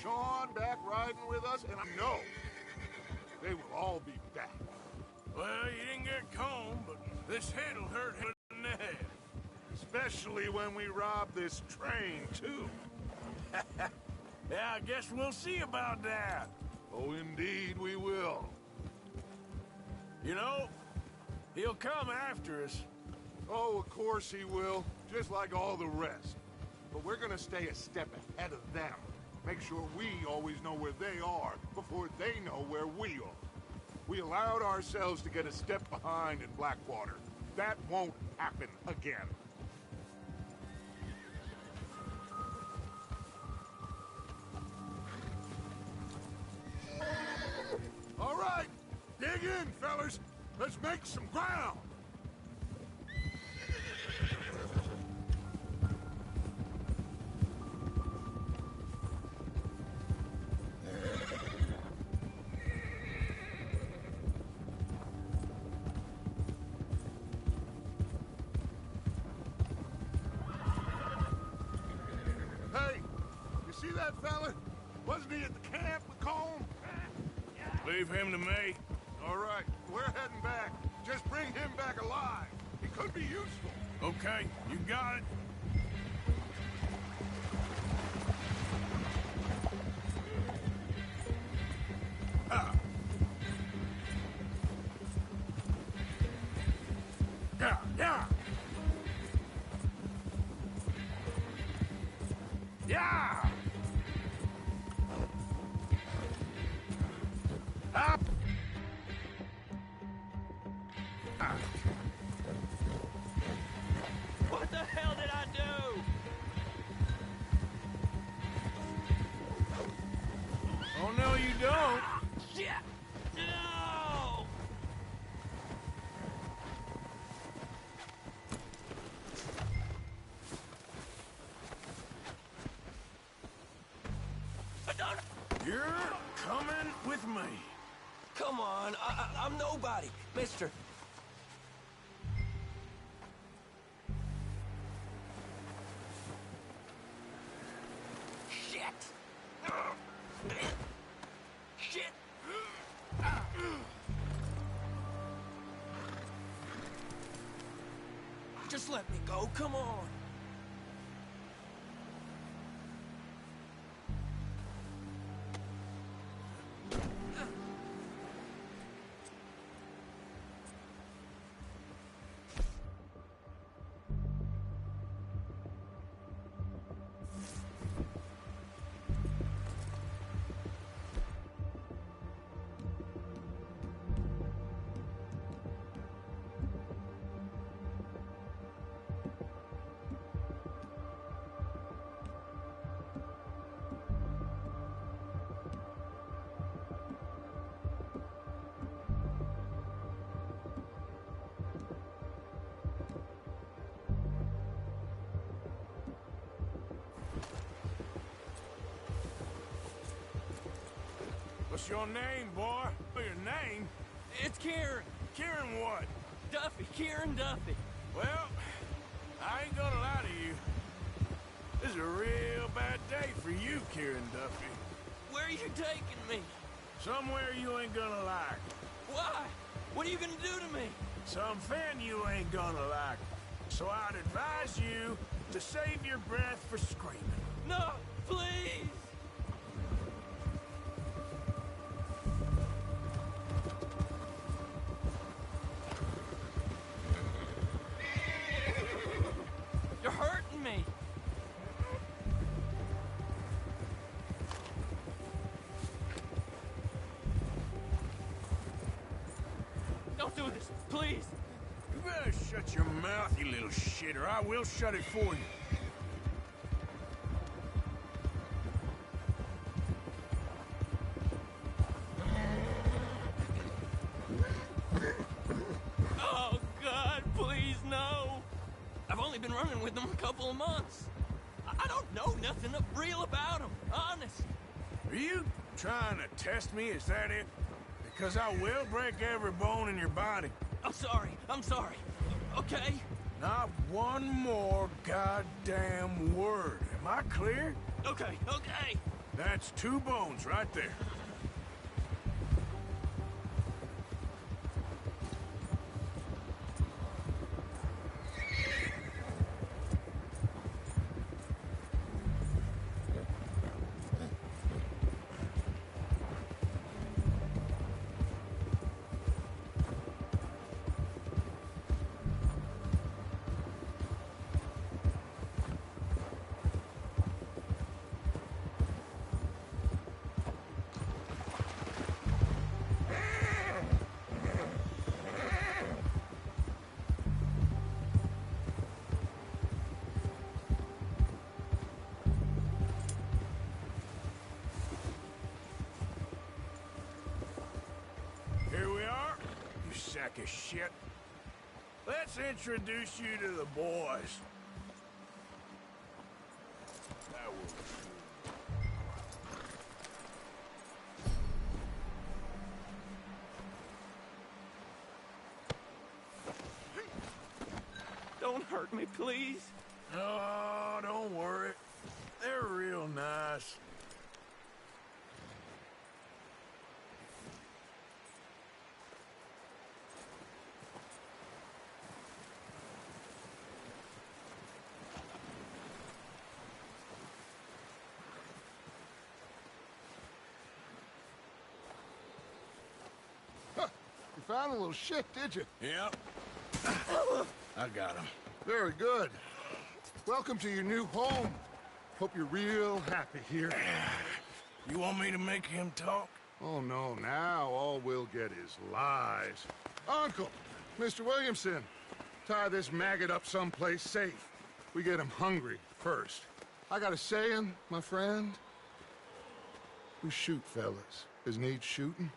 Sean back riding with us, and I know they will all be back. Well, you didn't get Combe, but this hit'll hurt him in the head. Especially when we rob this train, too. Yeah, I guess we'll see about that. Oh, indeed we will. You know, he'll come after us. Oh, of course he will, just like all the rest. But we're gonna stay a step ahead of them. Make sure we always know where they are before they know where we are. We allowed ourselves to get a step behind in Blackwater. That won't happen again. All right, dig in, fellas. Let's make some ground. Hey, you see that fella? Wasn't he at the camp with Colm? Leave him to me. All right, we're heading back. Just bring him back alive. He could be useful. Okay, you got it. Ah. Yeah, yeah. Yeah. Up. What the hell did I do? Oh, no, you don't. Shit! No! I don't... You're coming with me. Come on, I'm nobody, mister. Shit! Shit! Just let me go, come on. What's your name, boy? Your name? It's Kieran. Kieran what? Duffy, Kieran Duffy. Well, I ain't gonna lie to you. This is a real bad day for you, Kieran Duffy. Where are you taking me? Somewhere you ain't gonna like. Why? What are you gonna do to me? Something you ain't gonna like. So I'd advise you to save your breath for screaming. No, please! You're hurting me. Don't do this, please. You better shut your mouth, you little shit, or I will shut it for you. Oh, God, please, no. I've only been running with them a couple of months. I don't know nothing real about them, honest. Are you trying to test me? Is that it? Because I will break every bone in your body. I'm sorry. Okay? Not one more goddamn word. Am I clear? Okay. That's 2 bones right there. Sack of shit. Let's introduce you to the boys. That will Don't hurt me, please. Oh, don't worry. They're real nice. You found a little shit, did you? Yep. I got him. Very good. Welcome to your new home. Hope you're real happy here. You want me to make him talk? Oh, no, now all we'll get is lies. Uncle, Mr. Williamson, tie this maggot up someplace safe. We get him hungry first. I got a saying, my friend. We shoot fellas as need shooting,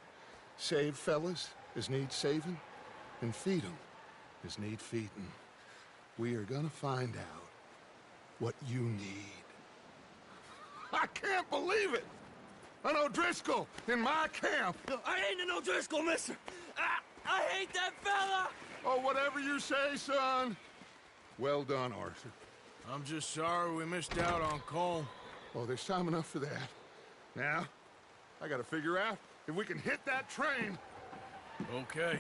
save fellas as need saving, and feed 'em as need feeding. We are gonna find out what you need. I can't believe it! An O'Driscoll in my camp! I ain't an O'Driscoll, mister! I hate that fella! Oh, whatever you say, son. Well done, Arthur. I'm just sorry we missed out on Cole. Oh, there's time enough for that. Now, I gotta figure out if we can hit that train. Okay.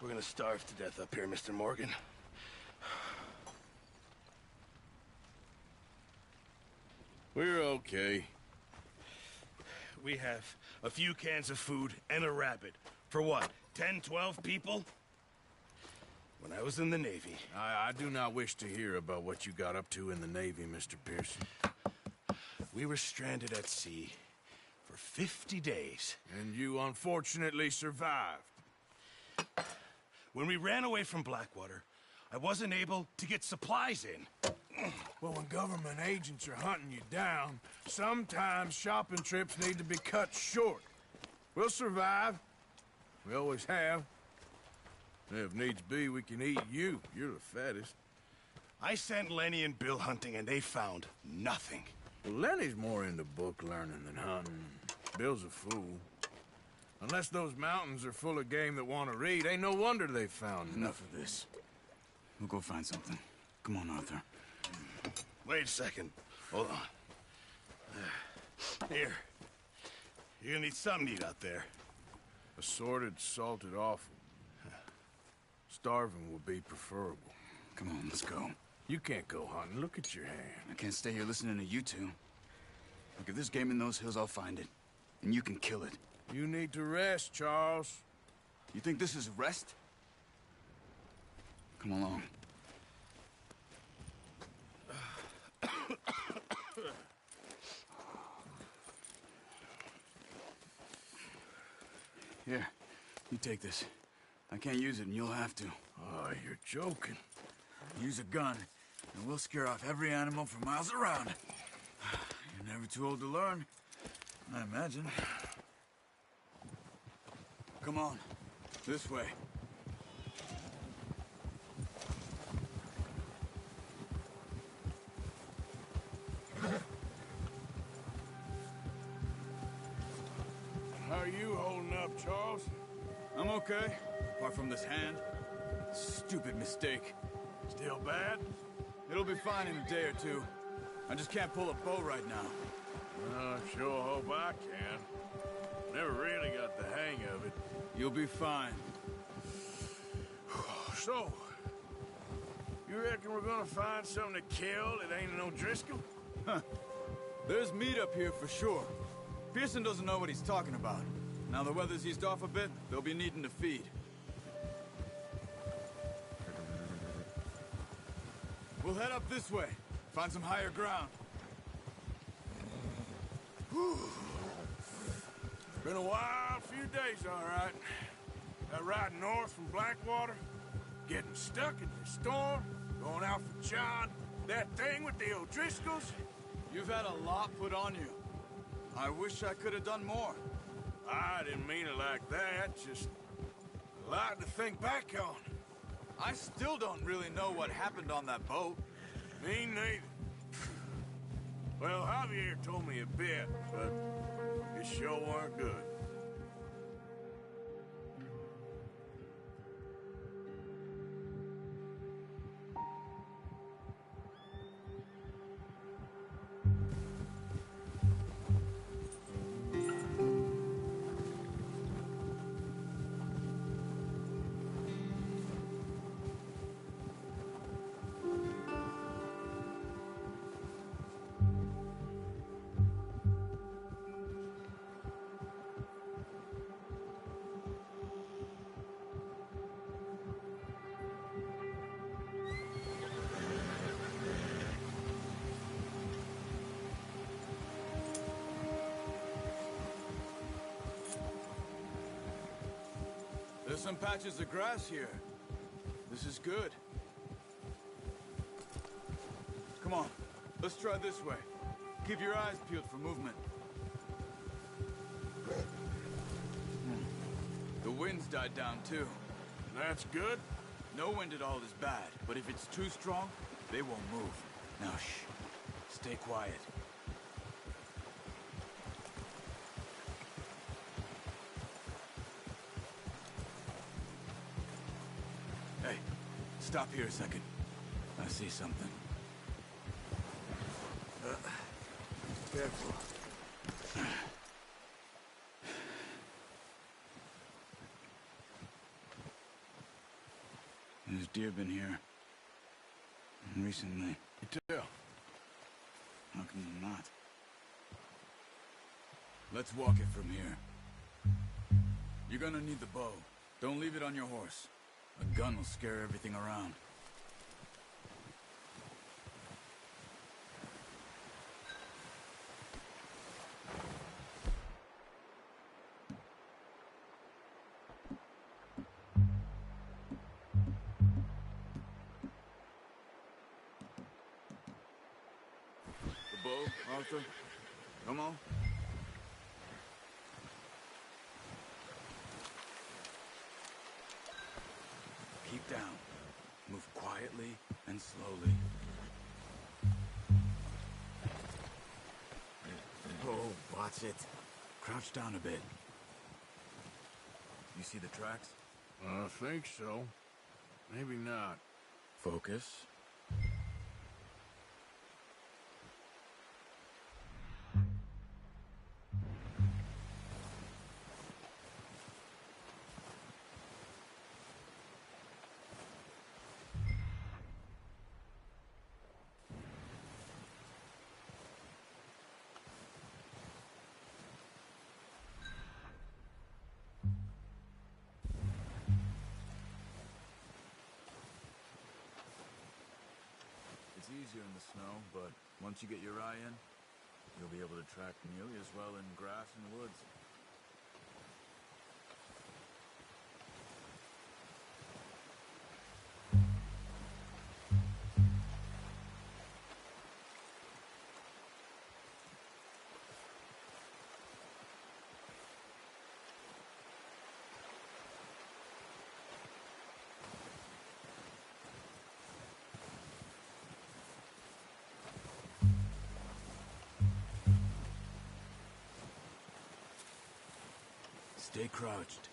We're gonna starve to death up here, Mr. Morgan. We're okay. We have a few cans of food and a rabbit. For what, 10, 12 people? When I was in the Navy... I do not wish to hear about what you got up to in the Navy, Mr. Pearson. We were stranded at sea for 50 days. And you unfortunately survived. When we ran away from Blackwater, I wasn't able to get supplies in. Well, when government agents are hunting you down, sometimes shopping trips need to be cut short. We'll survive. We always have. If needs be, we can eat you. You're the fattest. I sent Lenny and Bill hunting, and they found nothing. Well, Lenny's more into book learning than hunting. Bill's a fool. Unless those mountains are full of game that want to read, ain't no wonder they found nothing. Enough of this. We'll go find something. Come on, Arthur. Wait a second. Hold on. Here. You're gonna need something to eat out there. Assorted, salted offal. Starving would be preferable. Come on, let's go. You can't go hunting. Look at your hand. I can't stay here listening to you two. Look, if there's game in those hills, I'll find it. And you can kill it. You need to rest, Charles. You think this is rest? Come along. Here, you take this. I can't use it, and you'll have to. Oh, you're joking. Use a gun, and we'll scare off every animal for miles around. You're never too old to learn, I imagine. Come on, this way. How are you holding up, Charles? I'm okay, apart from this hand. Stupid mistake. Still bad? It'll be fine in a day or two. I just can't pull a bow right now. I sure hope I can. Never really got the hang of it. You'll be fine. So, you reckon we're gonna find something to kill that ain't no Driscoll? There's meat up here for sure. Pearson doesn't know what he's talking about. Now the weather's eased off a bit, they'll be needing to feed. We'll head up this way. Find some higher ground. Been a wild few days, all right. That ride north from Blackwater, getting stuck in the storm, going out for John, that thing with the O'Driscolls. You've had a lot put on you. I wish I could have done more. I didn't mean it like that, just a lot to think back on. I still don't really know what happened on that boat. Me neither. Well, Javier told me a bit, but it sure weren't good. There's some patches of grass here. This is good. Come on, let's try this way. Keep your eyes peeled for movement. The wind's died down too. That's good. No wind at all is bad, but if it's too strong, they won't move. Now shh, stay quiet. Hey, stop here a second. I see something. Careful. There's deer been here. Recently. You tell. How can you not? Let's walk it from here. You're gonna need the bow. Don't leave it on your horse. A gun will scare everything around. The bow, Arthur. Come on. Keep down. Move quietly and slowly. Oh, watch it. Crouch down a bit. You see the tracks? I think so. Maybe not. Focus. easier in the snow, but once you get your eye in, you'll be able to track nearly as well in grass and woods. Stay crouched.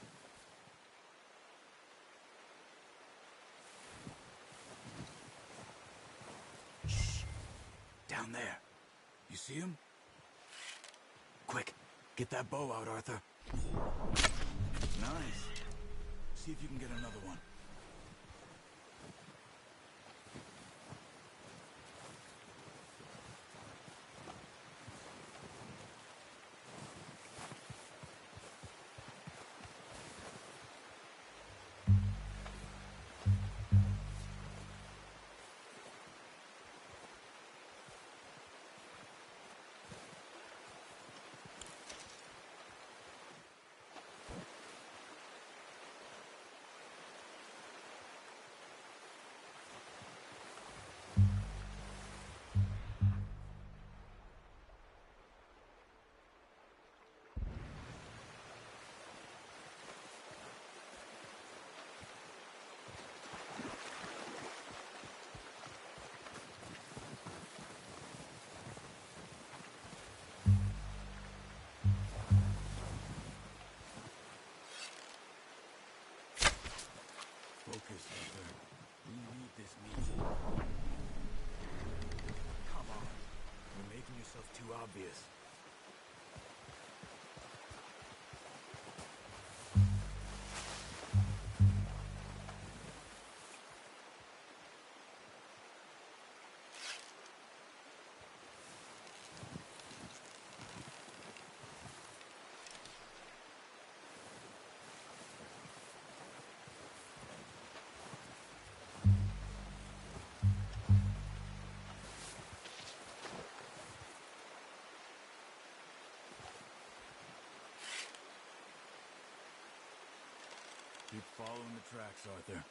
Shh. Down there. You see him? Quick, get that bow out, Arthur. Nice. See if you can get another one. Focus, Arthur. We need this meat. Come on. You're making yourself too obvious. Keep following the tracks, Arthur.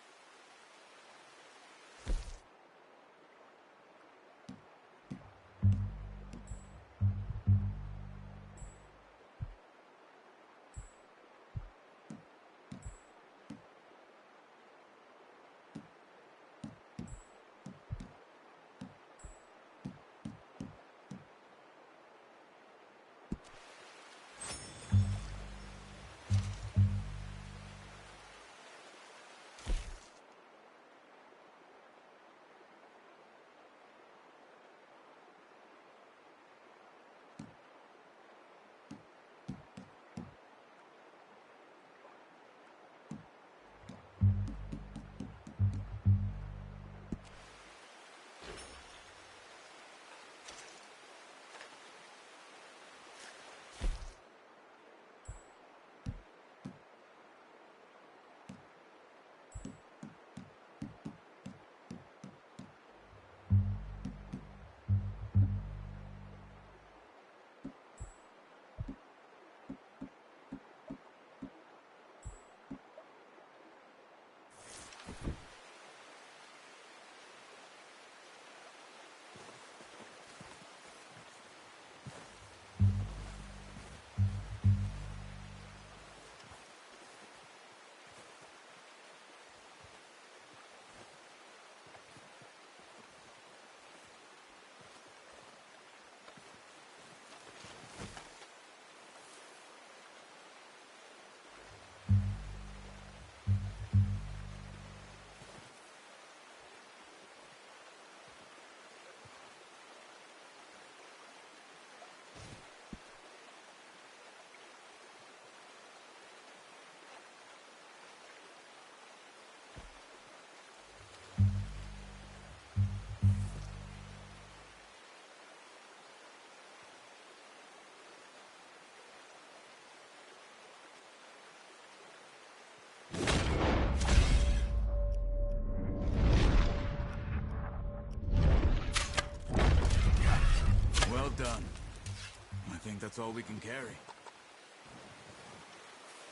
that's all we can carry.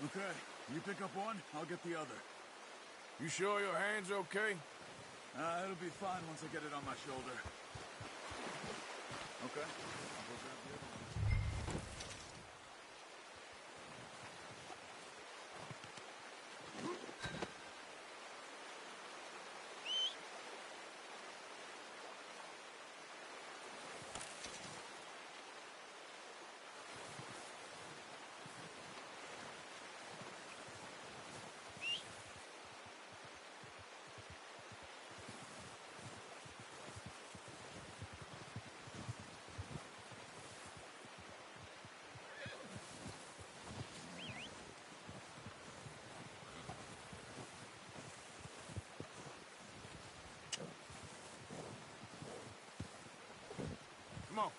Okay, you pick up one, I'll get the other. You sure your hand's okay? It'll be fine once I get it on my shoulder. Okay, I'll go grab the other one. Come on.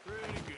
Pretty good.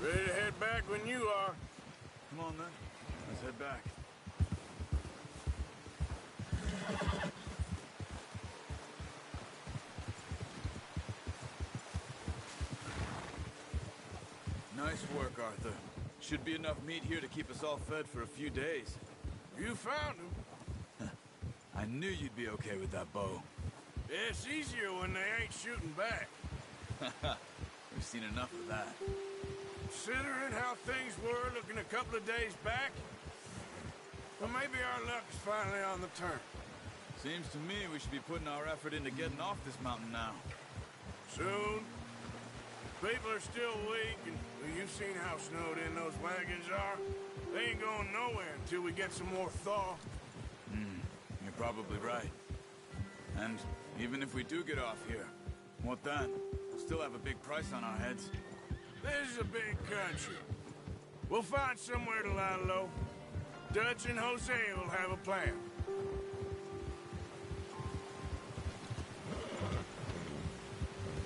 Ready to head back when you are. Come on then, let's head back. Nice work, Arthur. Should be enough meat here to keep us all fed for a few days. You found him. I knew you'd be okay with that bow. It's easier when they ain't shooting back. We've seen enough of that. Considering how things were looking a couple of days back, well, maybe our luck is finally on the turn. Seems to me we should be putting our effort into getting off this mountain now. Soon. People are still weak, and well, you've seen how snowed in those wagons are. They ain't going nowhere until we get some more thaw. You're probably right. And even if we do get off here, what then? We'll still have a big price on our heads. This is a big country. We'll find somewhere to lie low. Dutch and Jose will have a plan.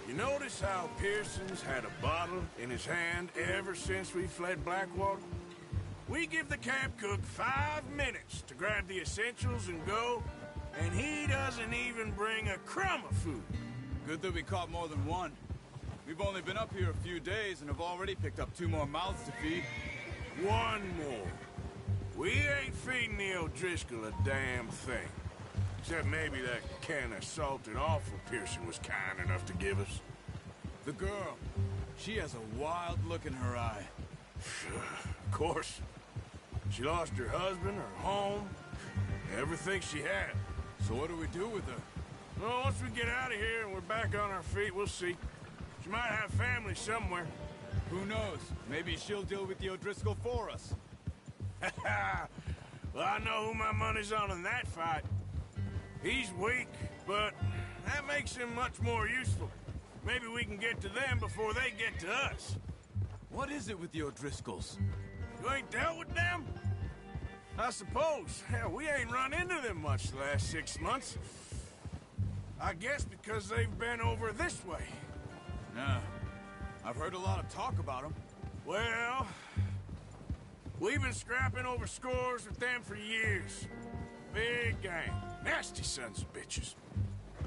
You notice how Pearson's had a bottle in his hand ever since we fled Blackwater? We give the camp cook 5 minutes to grab the essentials and go, and he doesn't even bring a crumb of food. Good that we caught more than one. We've only been up here a few days and have already picked up 2 more mouths to feed. One more. We ain't feeding the O'Driscoll a damn thing. Except maybe that can of salted offal Pearson was kind enough to give us. The girl, she has a wild look in her eye. Of course. She lost her husband, her home, everything she had. So what do we do with her? Well, once we get out of here and we're back on our feet, we'll see. She might have family somewhere. Who knows? Maybe she'll deal with the O'Driscoll for us. Well, I know who my money's on in that fight. He's weak, but that makes him much more useful. Maybe we can get to them before they get to us. What is it with the O'Driscolls? You ain't dealt with them? I suppose. Hell, we ain't run into them much the last 6 months. I guess because they've been over this way. Yeah. I've heard a lot of talk about them. Well, we've been scrapping over scores with them for years. Big gang. Nasty sons of bitches.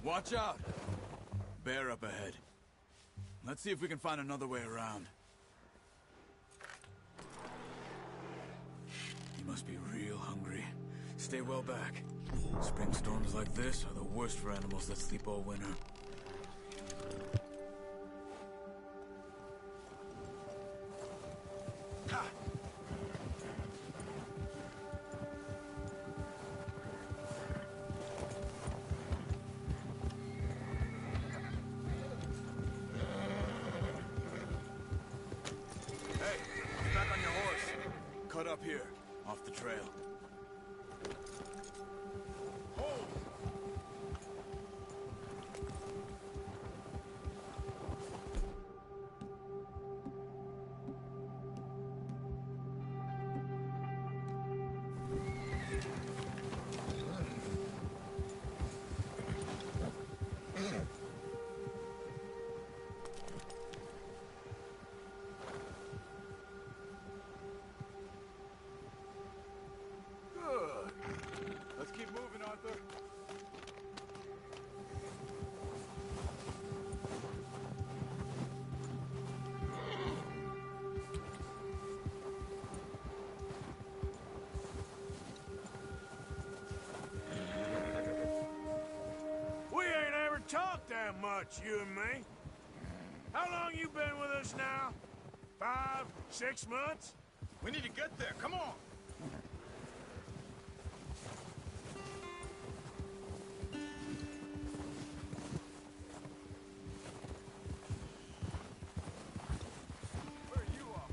Watch out. Bear up ahead. Let's see if we can find another way around. He must be real hungry. Stay well back. Spring storms like this are the worst for animals that sleep all winter. Ha! Hey, up here, off the trail. Hold! Let's keep moving, Arthur. We ain't ever talked that much, you and me. How long you been with us now? 5, 6 months? We need to get there. Come on. Where are you off?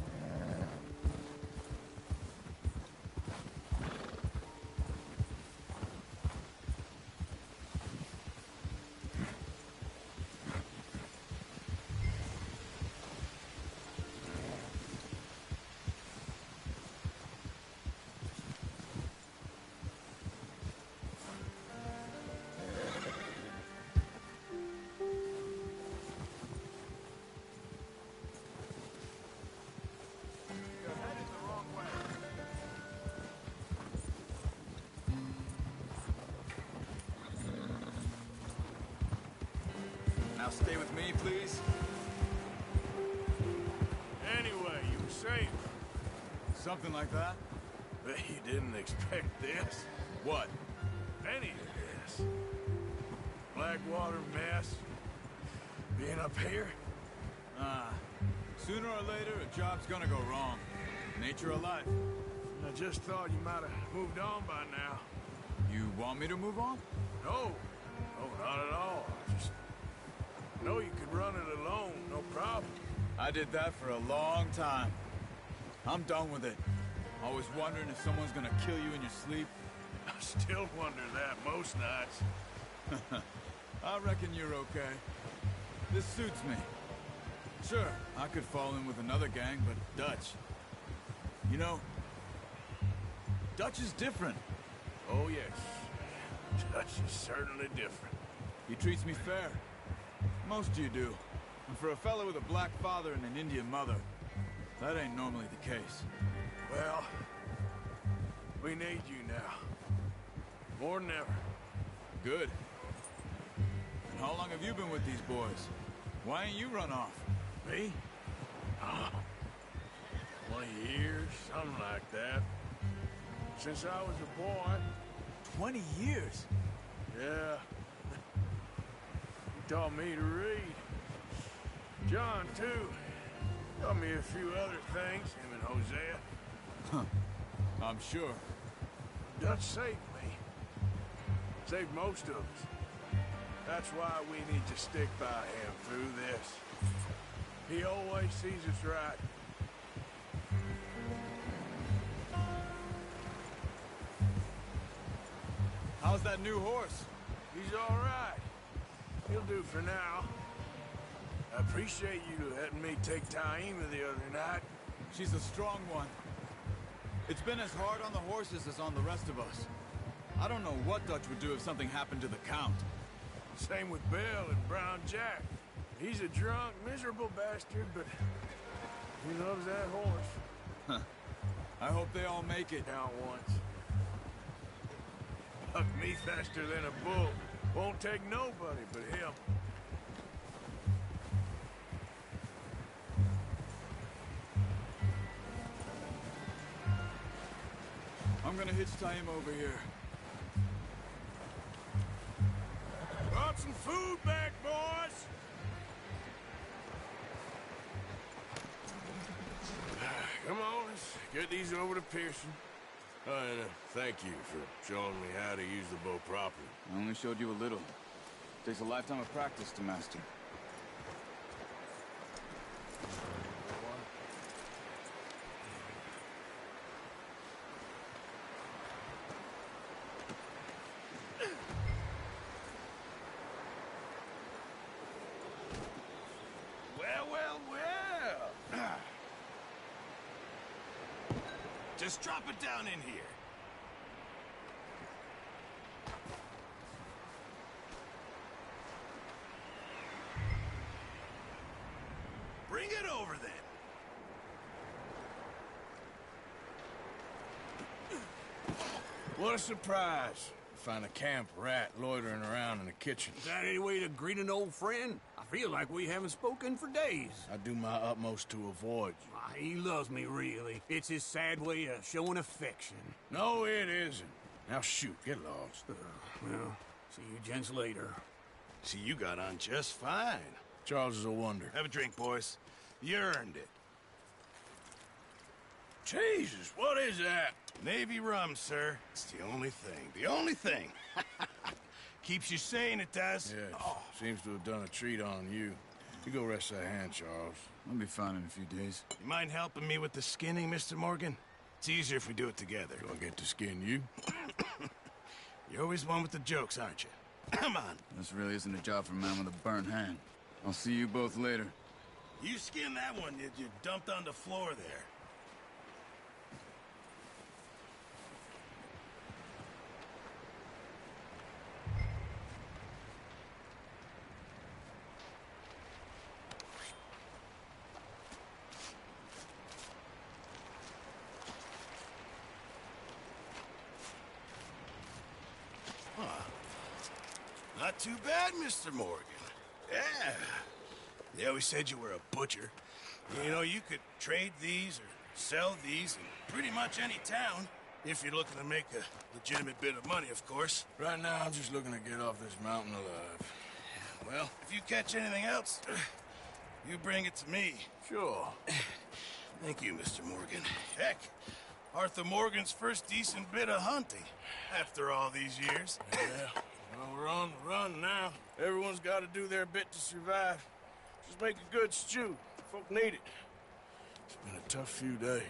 You're headed the wrong way. Now stay with me, please. Anyway, you were saying, Something like that. but you didn't expect this. What? Any of this. Blackwater mess. Being up here. Sooner or later, a job's gonna go wrong. Nature of life. I just thought you might have moved on by now. You want me to move on? No. No, not at all. I just know you could run it alone, no problem. I did that for a long time. I'm done with it. Always wondering if someone's gonna kill you in your sleep. I still wonder that most nights. I reckon you're okay. This suits me. Sure, I could fall in with another gang, but Dutch. You know, Dutch is different. Oh, yes. Dutch is certainly different. He treats me fair. Most of you do. And for a fella with a black father and an Indian mother, that ain't normally the case. Well, we need you now. More than ever. Good. And how long have you been with these boys? Why ain't you run off? Me? Oh, 20 years, something like that. Since I was a boy. 20 years? Yeah. He taught me to read. John, too. Taught me a few other things, him and Hosea. I'm sure. Dutch saved me. Saved most of us. That's why we need to stick by him through this. He always sees us right. How's that new horse? He's all right. He'll do for now. I appreciate you letting me take Taima the other night. She's a strong one. It's been as hard on the horses as on the rest of us. I don't know what Dutch would do if something happened to the Count. Same with Bill and Brown Jack. He's a drunk, miserable bastard, but he loves that horse. I hope they all make it. Down once. Bucked me faster than a bull. Won't take nobody but him. I'm gonna hitch Taima over here. Brought some food back, boys! Come on, let's get these over to Pearson. And thank you for showing me how to use the bow properly. I only showed you a little. Takes a lifetime of practice to master. Just drop it down in here. Bring it over then. What a surprise. Find a camp rat loitering around in the kitchen. Is that any way to greet an old friend? I feel like we haven't spoken for days. I do my utmost to avoid you. He loves me, really. It's his sad way of showing affection. No, it isn't. Now shoot, get lost. Well, see you gents later. See, you got on just fine. Charles is a wonder. Have a drink, boys. You earned it. Jesus, what is that? Navy rum, sir. It's the only thing. The only thing. Keeps you sane, it does. Yes, seems to have done a treat on you. You go rest that hand, Charles. I'll be fine in a few days. You mind helping me with the skinning, Mr. Morgan? It's easier if we do it together. Do I get to skin you? You're always one with the jokes, aren't you? Come on. This really isn't a job for a man with a burnt hand. I'll see you both later. You skin that one that you dumped on the floor there. Not too bad, Mr. Morgan. Yeah. They always said you were a butcher. You know, you could trade these or sell these in pretty much any town, if you're looking to make a legitimate bit of money, of course. Right now, I'm just looking to get off this mountain alive. Well, if you catch anything else, you bring it to me. Sure. Thank you, Mr. Morgan. Heck, Arthur Morgan's first decent bit of hunting after all these years. Yeah. Well, we're on the run now. Everyone's got to do their bit to survive. Just make a good stew. Folk need it. It's been a tough few days.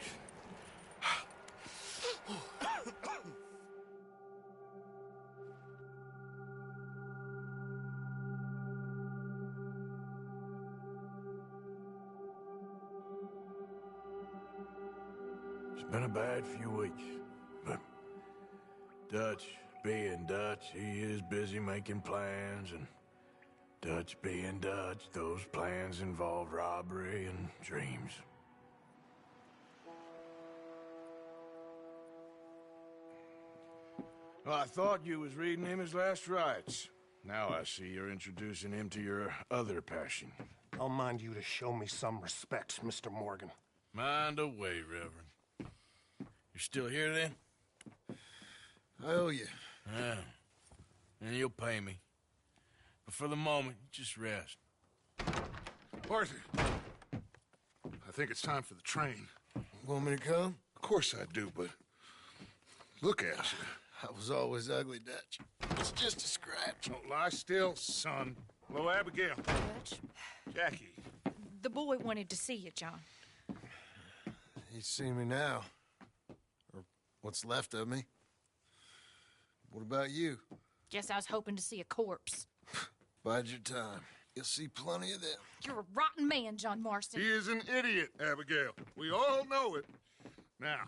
It's been a bad few weeks, but Dutch being Dutch, he is busy making plans, and Dutch being Dutch, those plans involve robbery and dreams. Well, I thought you was reading him his last rites. Now I see you're introducing him to your other passion. I'll mind you to show me some respect, Mr. Morgan. Mind away, Reverend. You're still here, then? I owe you. Yeah. And you'll pay me. But for the moment, just rest. Arthur, I think it's time for the train. Want me to come? Of course I do, but look at you. I was always ugly, Dutch. It's just a scratch. Don't lie still, son. Hello, Abigail. Dutch, Jackie. the boy wanted to see you, John. He's seen me now. Or what's left of me. What about you? Guess I was hoping to see a corpse. Bide your time. You'll see plenty of them. You're a rotten man, John Marston. He is an idiot, Abigail. We all know it. Now,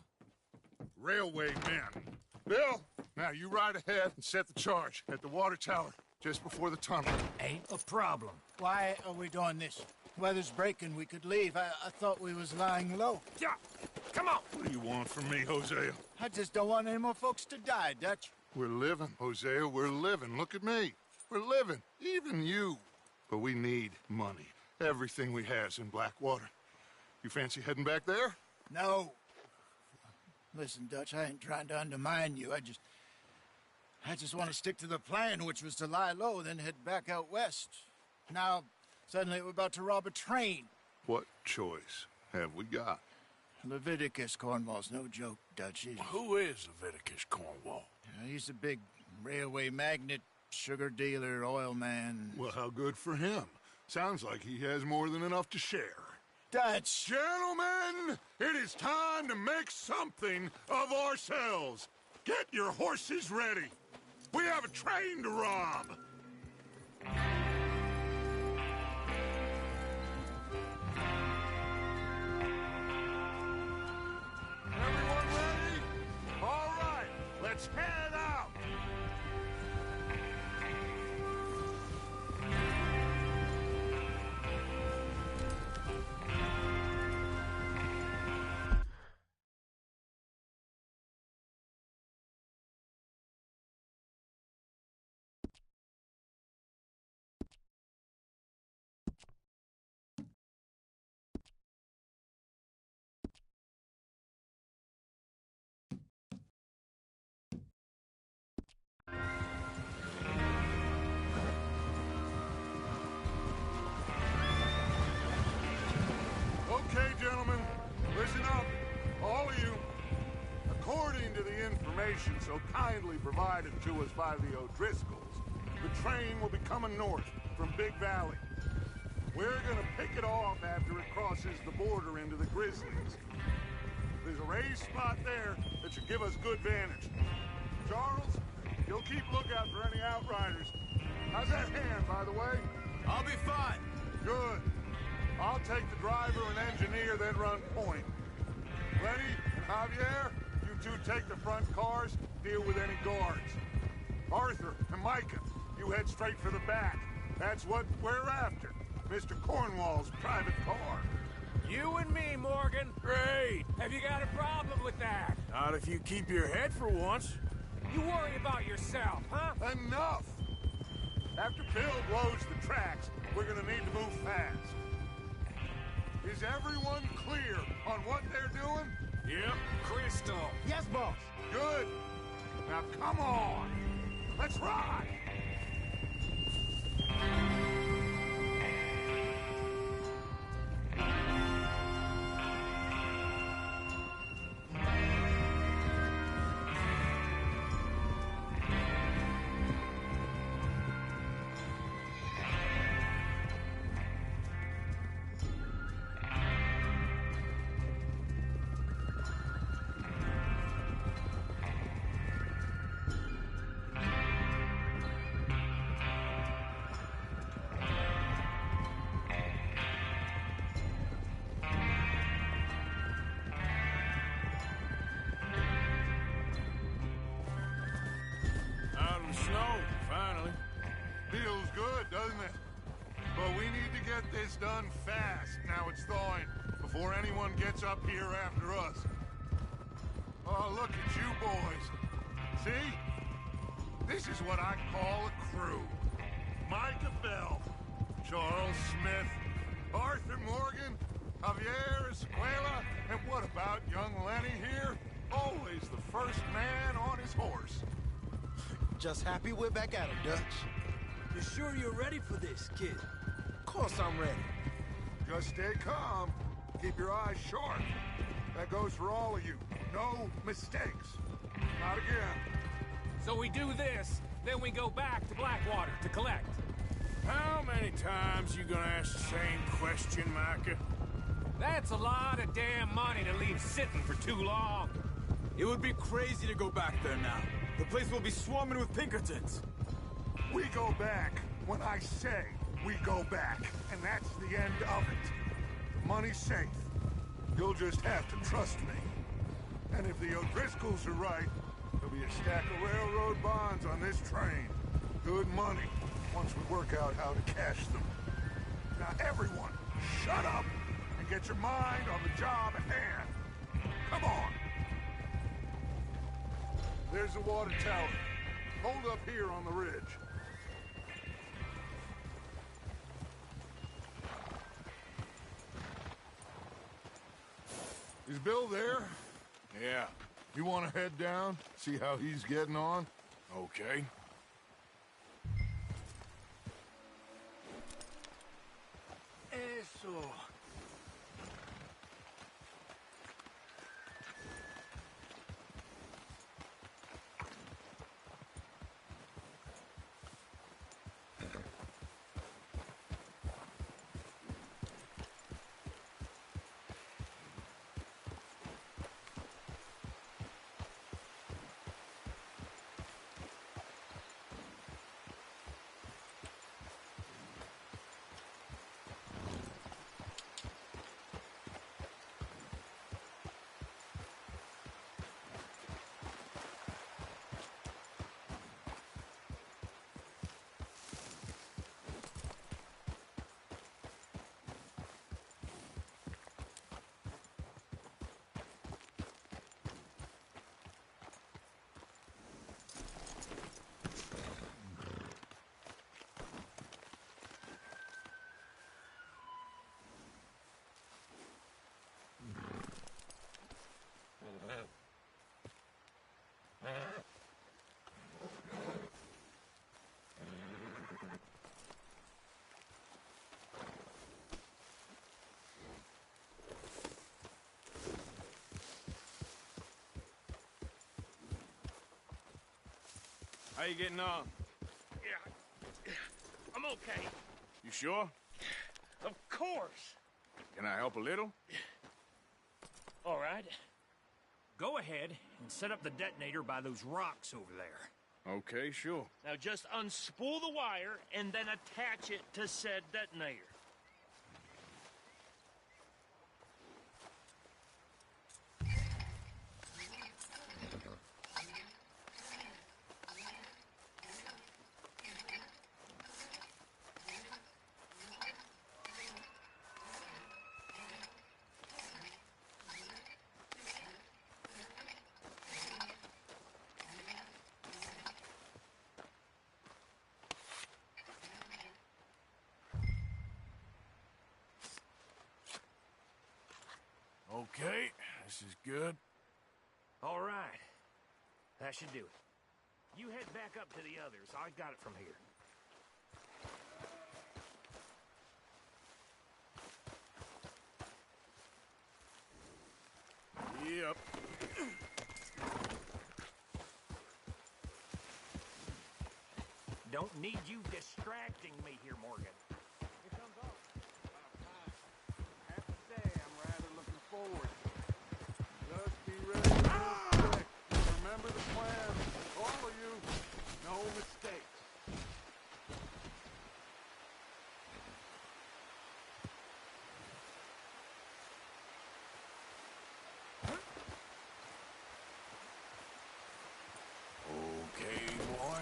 railway men. Bill, now you ride ahead and set the charge at the water tower just before the tunnel. Ain't a problem. Why are we doing this? Weather's breaking. We could leave. I thought we was lying low. Yeah, come on. What do you want from me, Hosea? I just don't want any more folks to die, Dutch. We're living, Hosea. We're living. Look at me. We're living. Even you. But we need money. Everything we has in Blackwater. You fancy heading back there? No. Listen, Dutch, I ain't trying to undermine you. I just want to stick to the plan, which was to lie low, then head back out west. Now, suddenly we're about to rob a train. What choice have we got? Leviticus Cornwall's no joke, Dutch. Who is Leviticus Cornwall? He's a big railway magnate, sugar dealer, oil man. Well, how good for him. Sounds like he has more than enough to share. Dutch! Gentlemen, it is time to make something of ourselves. Get your horses ready. We have a train to rob. Everyone ready? Let's head out! Okay, gentlemen, listen up, all of you. According to the information so kindly provided to us by the O'Driscolls, the train will be coming north from Big Valley. We're gonna pick it off after it crosses the border into the Grizzlies. There's a raised spot there that should give us good vantage. Charles, you'll keep lookout for any outriders. How's that hand, by the way? I'll be fine. Good. I'll take the driver and engineer, then run point. Lenny and Javier, you two take the front cars, deal with any guards. Arthur and Micah, you head straight for the back. That's what we're after. Mr. Cornwall's private car. You and me, Morgan. Great. Have you got a problem with that? Not if you keep your head for once. You worry about yourself, huh? Enough! After Bill blows the tracks, we're gonna need to move fast. Is everyone clear on what they're doing? Yep. Crystal. Yes, boss. Good. Now come on. Let's ride. Out in the snow, finally. Feels good, doesn't it? But we need to get this done fast. Now it's thawing, before anyone gets up here after us. Oh, look at you boys. See? This is what I call a crew. Micah Bell, Charles Smith, Arthur Morgan, Javier Escuela, and what about young Lenny here? Always the first man on his horse. Just happy we're back at it, Dutch. You sure you're ready for this, kid? Of course I'm ready. Just stay calm. Keep your eyes sharp. That goes for all of you. No mistakes. Not again. So we do this, then we go back to Blackwater to collect. How many times you gonna ask the same question, Micah? That's a lot of damn money to leave sitting for too long. It would be crazy to go back there now. The place will be swarming with Pinkertons. We go back when I say we go back. And that's the end of it. The money's safe. You'll just have to trust me. And if the O'Driscolls are right, there'll be a stack of railroad bonds on this train. Good money, once we work out how to cash them. Now everyone, shut up and get your mind on the job at hand. Come on. There's the water tower. Hold up here on the ridge. Is Bill there? Yeah. You want to head down, see how he's getting on? Okay. Eso. How you getting on? Yeah. I'm okay. You sure? Of course. Can I help a little? All right. Go ahead and set up the detonator by those rocks over there. Okay, sure. Now just unspool the wire and then attach it to said detonator. Okay, this is good. All right. That should do it. You head back up to the others. I got it from here. Yep. Don't need you distracting me here, Morgan. Here comes off. I have to say, I'm rather looking forward. Just be ready to move quick. Remember the plan. All of you. No mistakes. Okay, boy.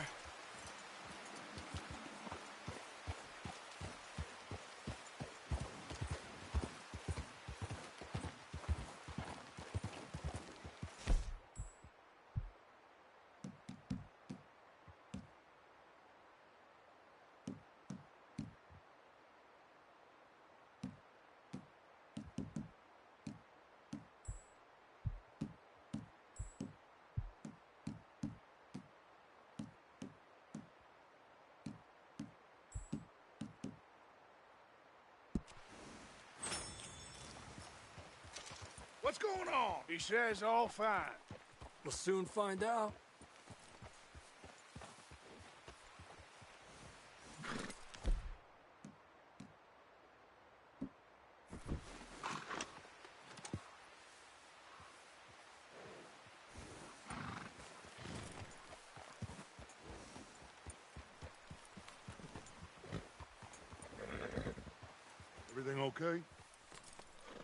What's going on? He says all fine. We'll soon find out. Everything okay?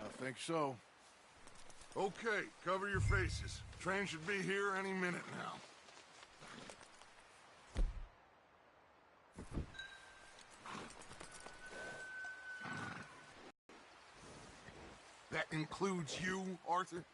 I think so. Okay, cover your faces. Train should be here any minute now. That includes you, Arthur?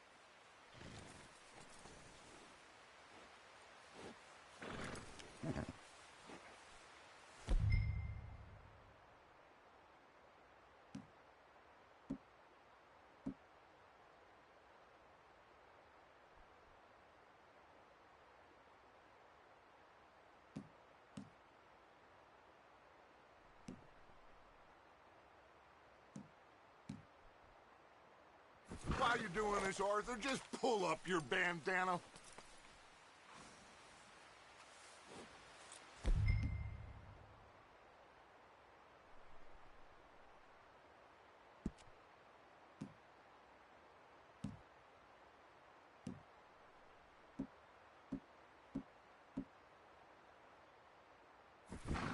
Why you doing this, Arthur? Just pull up your bandana.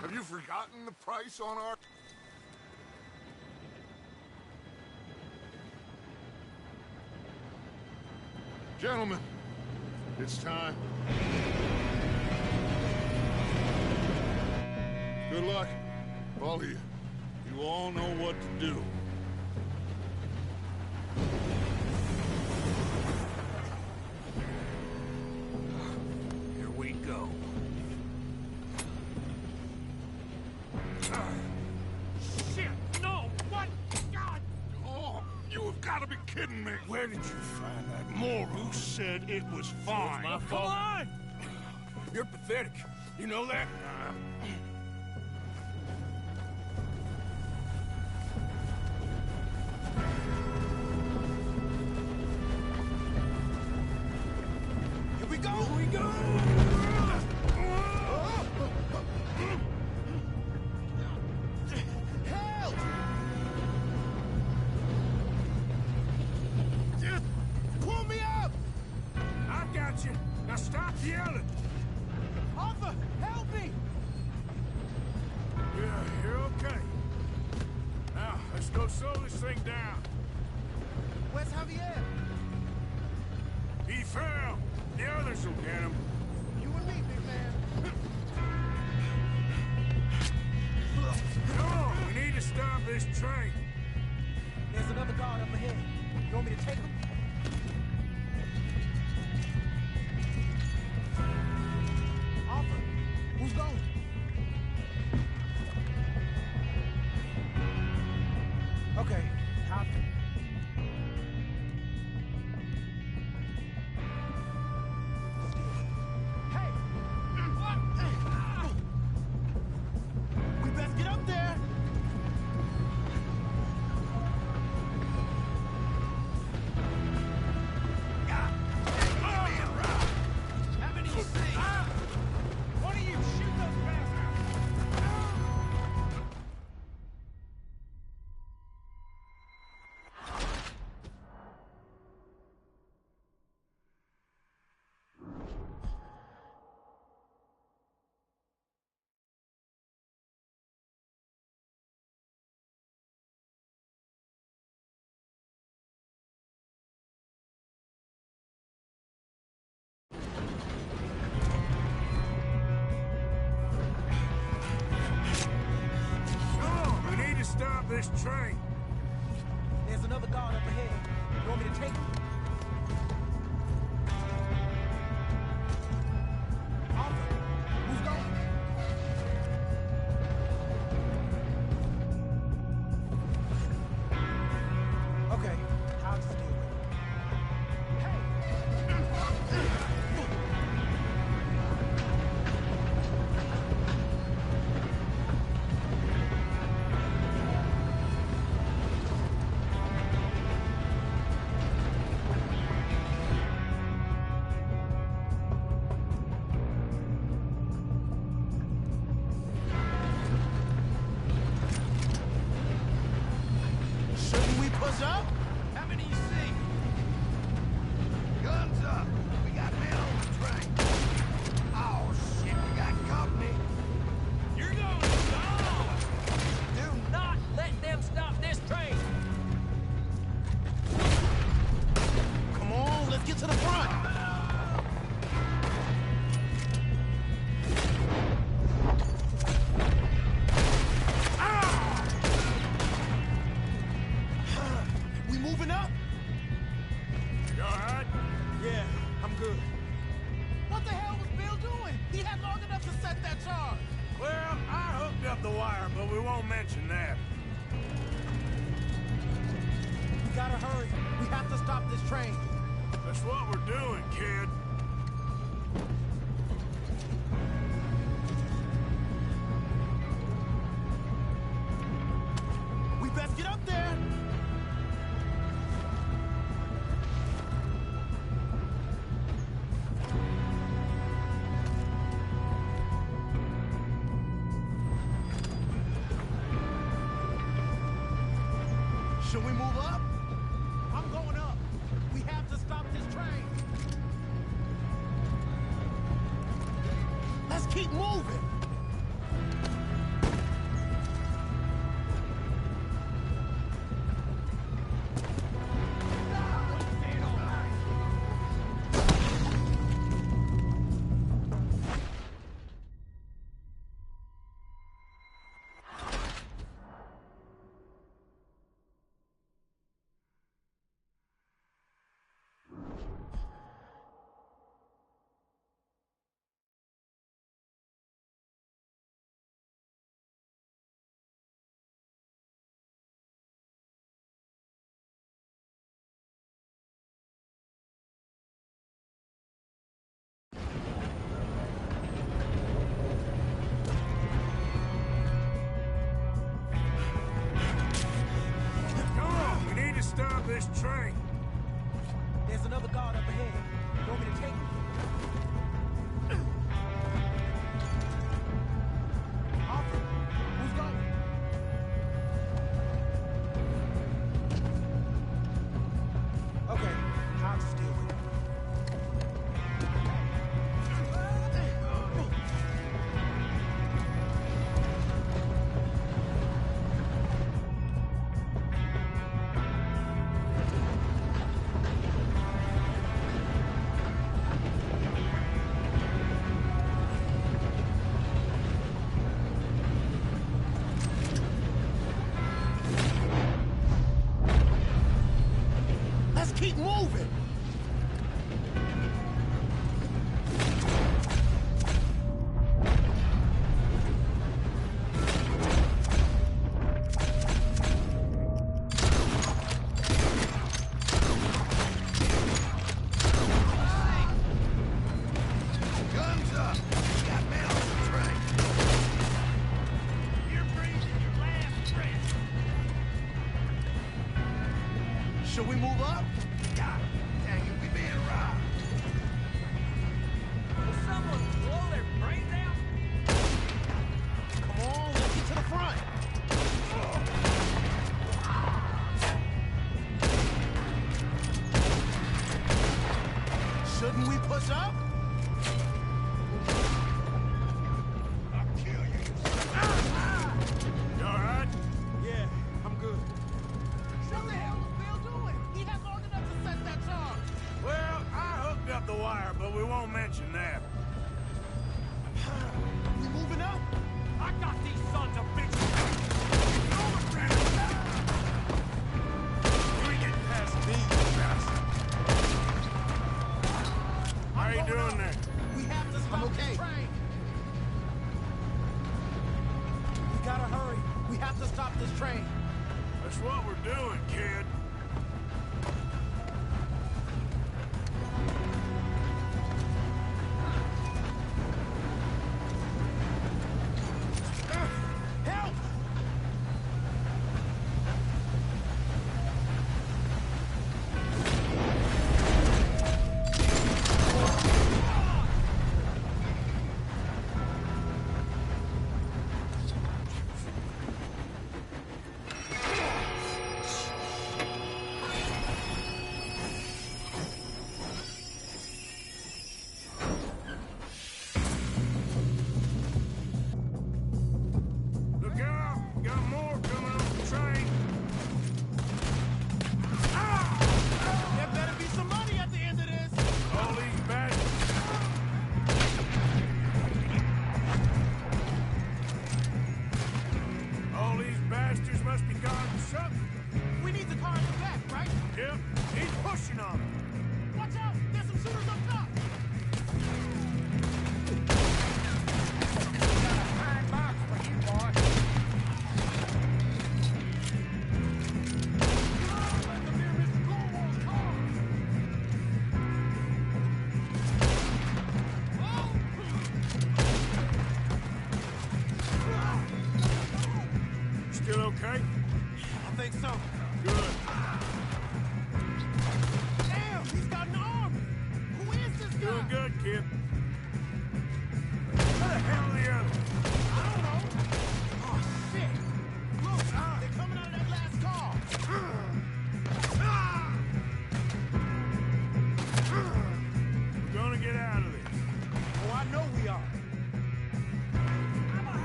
Have you forgotten the price on our... Gentlemen, it's time. Good luck, all of you. You all know what to do. Here we go. Shit! No! What? God! Oh, you have got to be kidding me. Where did you find that moron? Who said it was fine? My fault. Come on! You're pathetic. You know that? Here we go! Here we go! thing down. Where's Javier? He fell. The others will get him. You and me, big man. Come on, we need to stop this train. There's another guard up ahead. You want me to take him? Arthur, who's going? Okay, copy. Hey! What? We best get up there! How many you see? One of you, shoot those bastards! Come on, we need to stop this train. There's another guard up ahead. You want me to take him? Arthur, who's going? Okay, I'll just deal with it. Hey! Shouldn't we push up? How many you see? Guns up! We got men on the train! Oh, shit, we got company! You're going down! Do not let them stop this train! Come on, let's get to the front. We moving up? You all right? Yeah, I'm good. What the hell was Bill doing? He had long enough to set that charge. Well, I hooked up the wire, but we won't mention that. We gotta hurry. We have to stop this train. That's what we're doing, kid. We best get up there. Should we move up? I'm going up. We have to stop this train. Let's keep moving. stop this train. There's another guard up ahead. You want me to take him? Arthur, who's going? Okay, I'll just deal with it. Should we move up? God dang it, we being robbed. Will someone blow their brains out? Come on, let's get to the front. Shouldn't we push up? I'll kill you. You all right? Yeah, I'm good. What the hell was Bill doing? He had long enough to set that charge. Well, I hooked up the wire, but we won't mention that. We moving up? I got these sons of bitches. You ain't getting past me, you bastard. How you doing there? We have to stop okay. the train. We gotta hurry. We have to stop this train. That's what we're doing, kid. Help! Look out! Got more coming off the train. There better be some money at the end of this. All these bastards. All these bastards must be guarding something. We need the car in the back, right? Yep, he's pushing on them. Watch out! There's some shooters up top! Got a fine box for you, boy. Let them near Mr. Cornwall's car! Still okay? I think so. Good. Damn, he's got an army! Who is this guy? Doing good, kid. Where the hell are the others? I don't know. Oh, shit! Look, they're coming out of that last car! We're gonna get out of this. Oh, I know we are.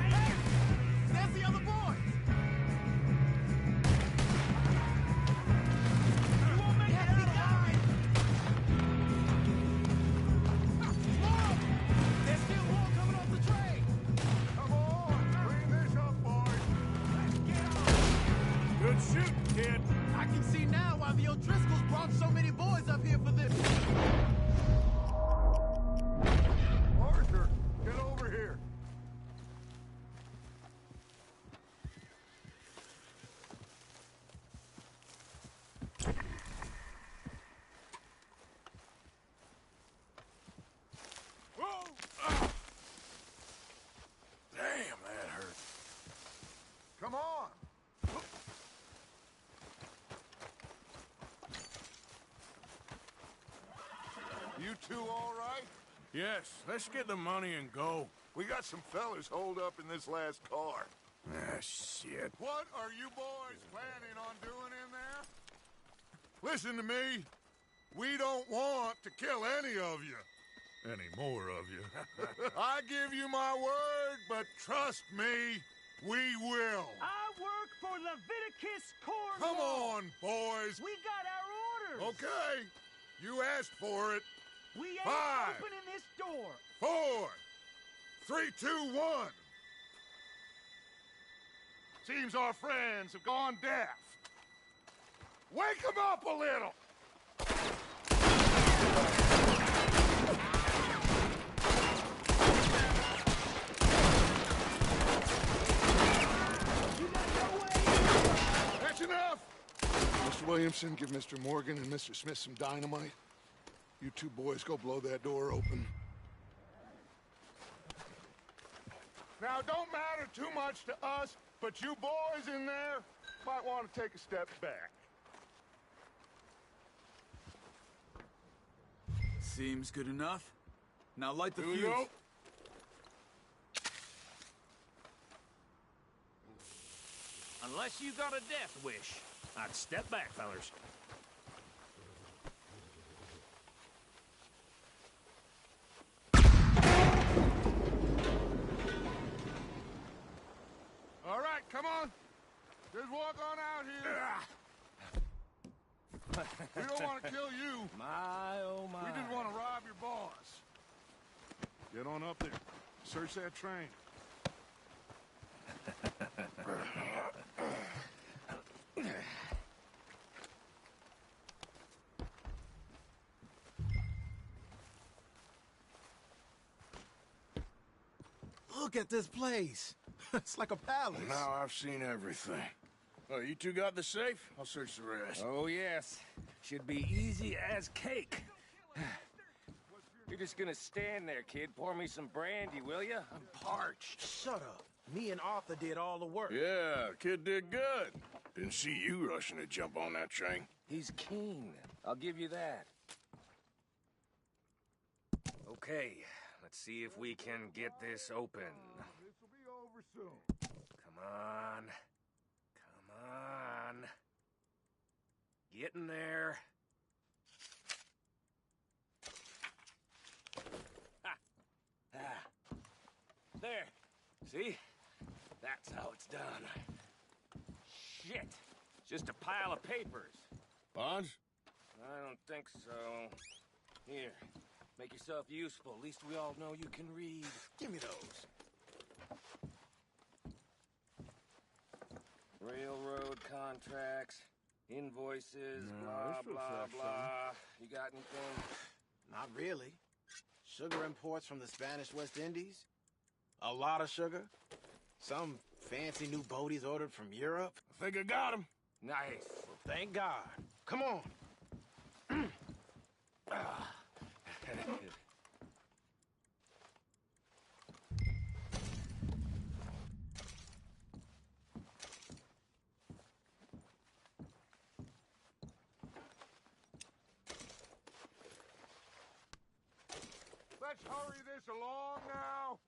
Hey, there's the other boys! You won't make it out alive! Whoa! There's still more coming off the train! Come on, bring this up, boys. Let's get on! Good shooting, kid. I can see now why the O'Driscolls brought so many boys up here for this. Arthur, get over here. Whoa! Ah. Damn, that hurt. Come on. You two all right? Yes, let's get the money and go. We got some fellas holed up in this last car. Ah, shit. What are you boys planning on doing in there? Listen to me. We don't want to kill any of you. Any more of you. I give you my word, but trust me, we will. I work for Leviticus Cornwall. Come on, boys. We got our orders. Okay. You asked for it. We ain't 5, opening this door. 4, 3, 2, 1. Seems our friends have gone deaf. Wake them up a little. That's enough. Mr. Williamson, give Mr. Morgan and Mr. Smith some dynamite. You two boys go blow that door open. Now, don't matter too much to us, but you boys in there might want to take a step back. Seems good enough. Now light the Here we fuse. go. Unless you got a death wish, I'd step back, fellers. All right, come on. Just walk on out here. We don't want to kill you. My, oh my. We just want to rob your boss. Get on up there. Search that train. Look at this place. It's like a palace. Now I've seen everything. Oh, you two got the safe? I'll search the rest. Oh, yes. Should be easy as cake. You're just gonna stand there, kid. Pour me some brandy, will ya? I'm parched. Shut up. Me and Arthur did all the work. Yeah, kid did good. Didn't see you rushing to jump on that train. He's keen. I'll give you that. Okay, let's see if we can get this open. This'll be over soon. Come on. Come on. Get in there. Ha! Ah. There. See? That's how it's done. Shit. It's just a pile of papers. Bonds? I don't think so. Here. Make yourself useful. At least we all know you can read. Give me those. Railroad contracts, invoices, No, blah, this looks blah, like blah. You got anything? Not really. Sugar imports from the Spanish West Indies. A lot of sugar. Some fancy new boaties ordered from Europe. I think I got him. Nice. Thank God. Come on. Let's hurry this along now.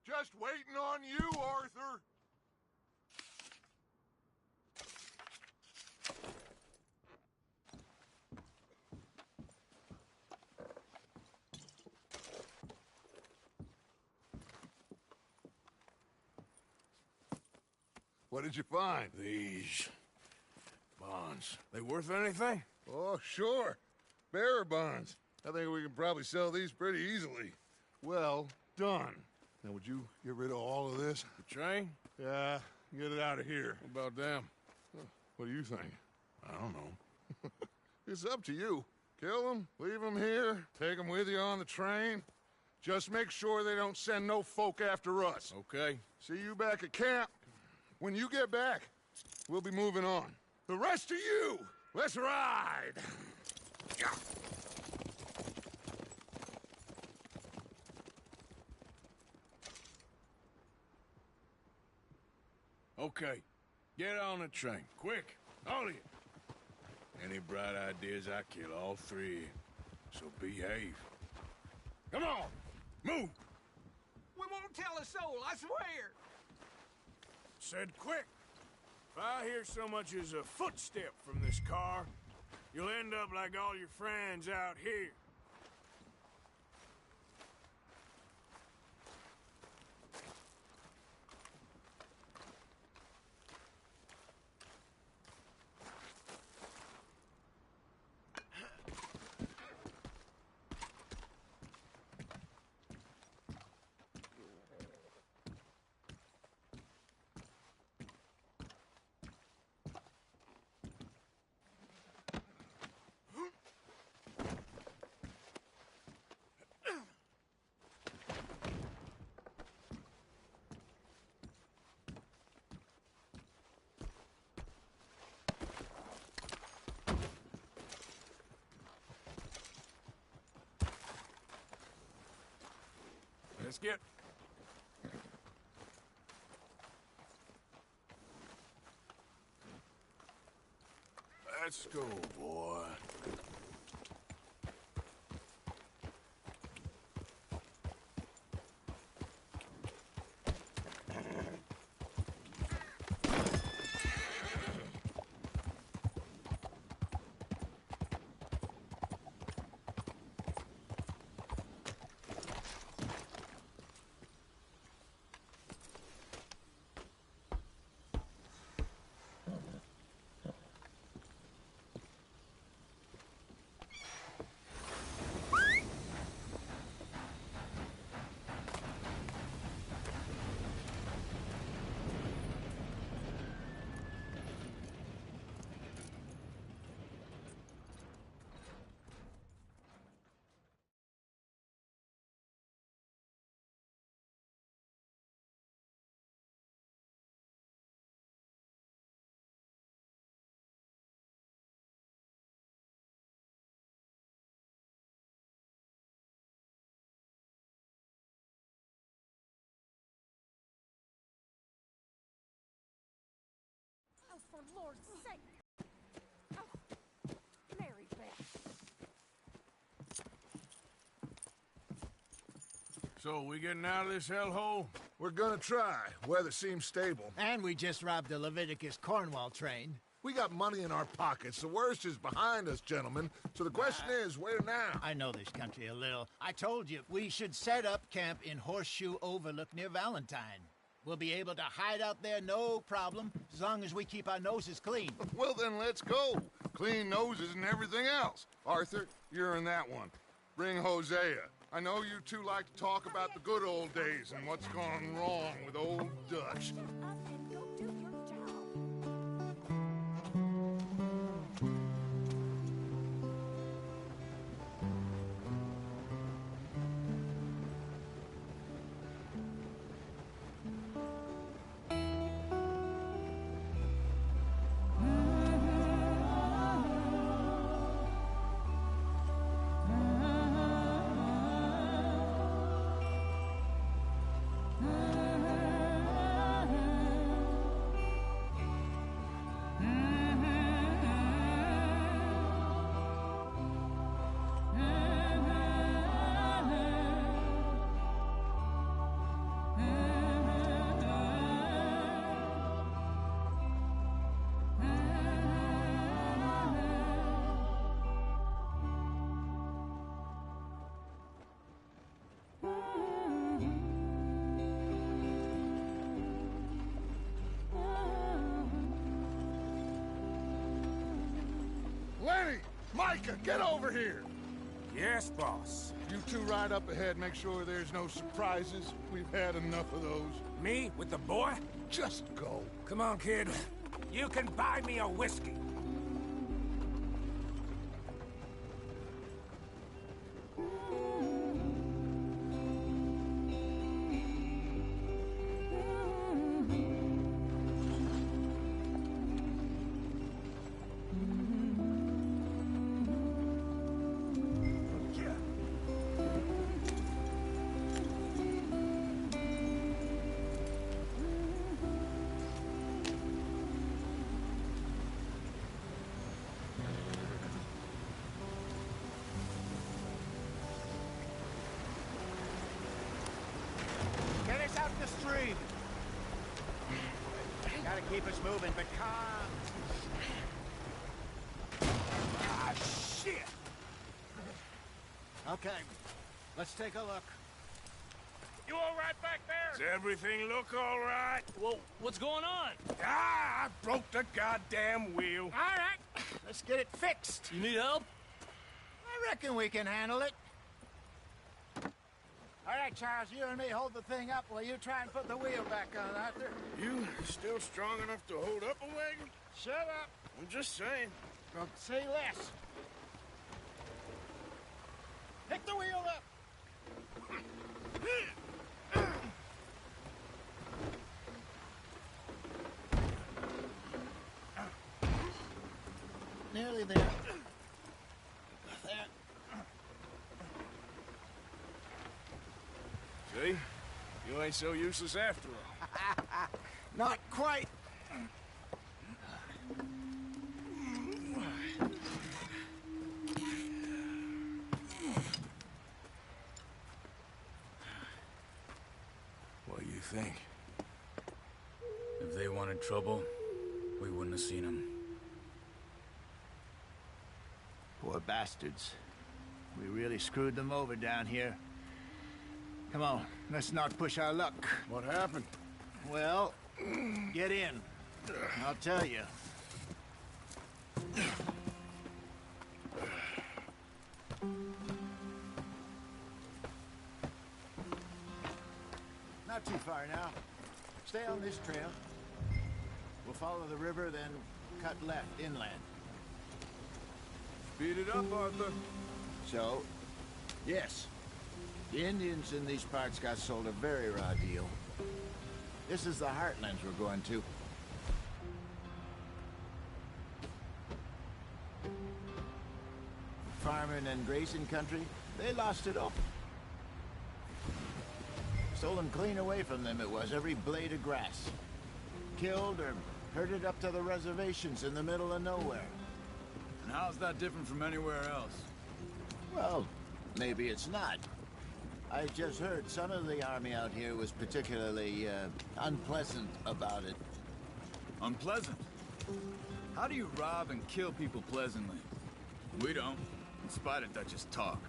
Just waiting on you, Arthur. What did you find? These bonds. They worth anything? Oh, sure. Bearer bonds. I think we can probably sell these pretty easily. Well done. Now, would you get rid of all of this? The train? Yeah, get it out of here. What about them? What do you think? I don't know. It's up to you. Kill them, leave them here, take them with you on the train. Just make sure they don't send no folk after us. Okay. See you back at camp. When you get back, we'll be moving on. The rest of you, let's ride! Okay. Get on the train. Quick. All of you. Any bright ideas, I kill all three. So behave. Come on. Move. We won't tell a soul, I swear. Said quick. If I hear so much as a footstep from this car, you'll end up like all your friends out here. Let's get... Let's go, boy. Oh, for Lord's sake! Oh, Mary Beth. So, we getting out of this hellhole? We're gonna try. Weather seems stable. And we just robbed the Leviticus Cornwall train. We got money in our pockets. The worst is behind us, gentlemen. So the question is, where now? I know this country a little. I told you, we should set up camp in Horseshoe Overlook near Valentine. We'll be able to hide out there no problem, as long as we keep our noses clean. Well, then let's go. Clean noses and everything else. Arthur, you're in that one. Bring Hosea. I know you two like to talk about the good old days and what's gone wrong with old Dutch. Up and go do your job. Lenny! Micah, get over here! Yes, boss. You two ride up ahead, make sure there's no surprises. We've had enough of those. Me with the boy? Just go. Come on, kid. You can buy me a whiskey. Get us out the stream. Gotta keep us moving, but calm. Ah, shit! Okay, let's take a look. You all right back there? Does everything look all right? Whoa, what's going on? Ah, I broke the goddamn wheel. All right, let's get it fixed. You need help? I reckon we can handle it. All right, Charles, you and me hold the thing up while you try and put the wheel back on, Arthur. You still strong enough to hold up a wagon? Shut up. I'm just saying. Don't say less. Pick the wheel up. Nearly there. There. See? You ain't so useless after all. Not quite. trouble, we wouldn't have seen him. Poor bastards. We really screwed them over down here. Come on, let's not push our luck. What happened? Well, get in. I'll tell you. Not too far now. Stay on this trail. We'll follow the river, then cut left inland. Speed it up, Arthur. So, yes. The Indians in these parts got sold a very raw deal. This is the heartlands we're going to. Farming and grazing country, they lost it all. Stolen clean away from them it was, every blade of grass. Killed or herded up to the reservations in the middle of nowhere. And how's that different from anywhere else? Well, maybe it's not. I just heard some of the army out here was particularly, unpleasant about it. Unpleasant? How do you rob and kill people pleasantly? We don't, in spite of Dutch's talk.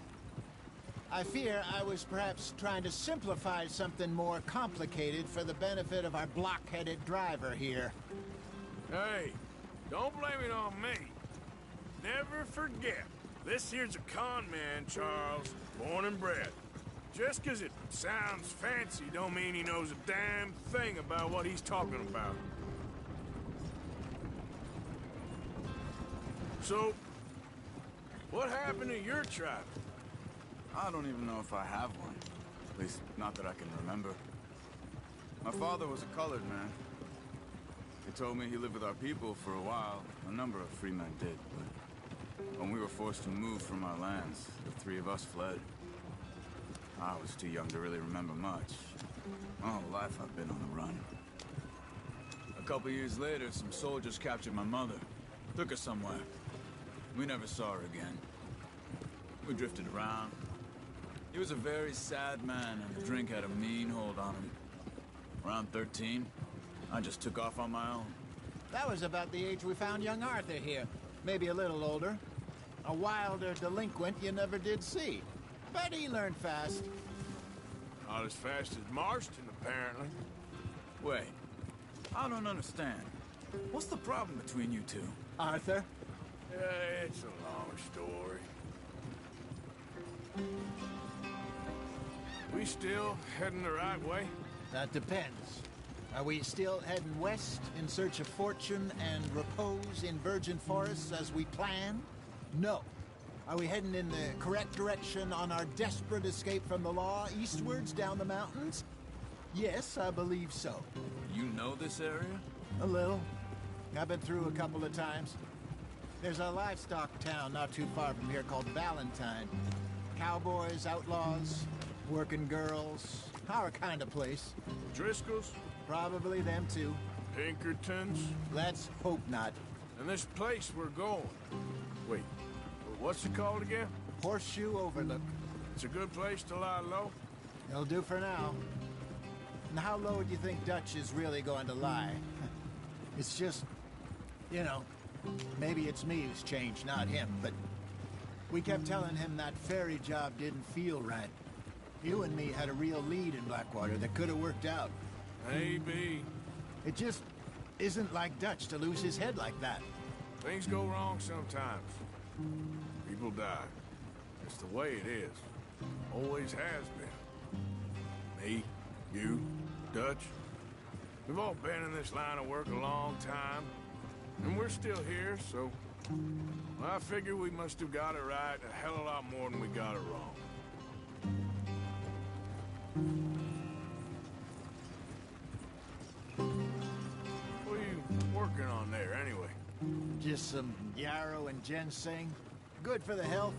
I fear I was perhaps trying to simplify something more complicated for the benefit of our block-headed driver here. Hey, don't blame it on me. Never forget, this here's a con man, Charles, born and bred. Just 'cause it sounds fancy don't mean he knows a damn thing about what he's talking about. So, what happened to your tribe? I don't even know if I have one. At least, not that I can remember. My father was a colored man. He told me he lived with our people for a while. A number of free men did, but when we were forced to move from our lands, the three of us fled. I was too young to really remember much. My whole life I've been on the run. A couple years later, some soldiers captured my mother. Took her somewhere. We never saw her again. We drifted around. He was a very sad man, and the drink had a mean hold on him. Around 13, I just took off on my own. That was about the age we found young Arthur here. Maybe a little older. A wilder delinquent you never did see. But he learned fast. Not as fast as Marston, apparently. Wait, I don't understand. What's the problem between you two? Arthur? It's a long story. We still heading the right way? That depends. Are we still heading west in search of fortune and repose in virgin forests as we planned? No. Are we heading in the correct direction on our desperate escape from the law eastwards down the mountains? Yes, I believe so. You know this area? A little. I've been through a couple of times. There's a livestock town not too far from here called Valentine. Cowboys, outlaws, working girls, our kind of place. Driscoll's? Probably them too. Pinkertons? Let's hope not. And this place we're going. Wait, what's it called again? Horseshoe Overlook. It's a good place to lie low? It'll do for now. And how low do you think Dutch is really going to lie? It's just, you know, maybe it's me who's changed, not him, but we kept telling him that ferry job didn't feel right. You and me had a real lead in Blackwater that could have worked out. Maybe. It just isn't like Dutch to lose his head like that. Things go wrong sometimes. People die. It's the way it is. Always has been. Me, you, Dutch. We've all been in this line of work a long time. And we're still here, so... well, I figure we must have got it right a hell of a lot more than we got it wrong. What are you working on there, anyway? Just some yarrow and ginseng. Good for the health.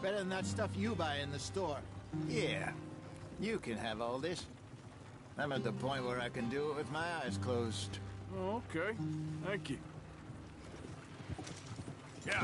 Better than that stuff you buy in the store. Yeah, you can have all this. I'm at the point where I can do it with my eyes closed. Oh, okay. Thank you. Yeah.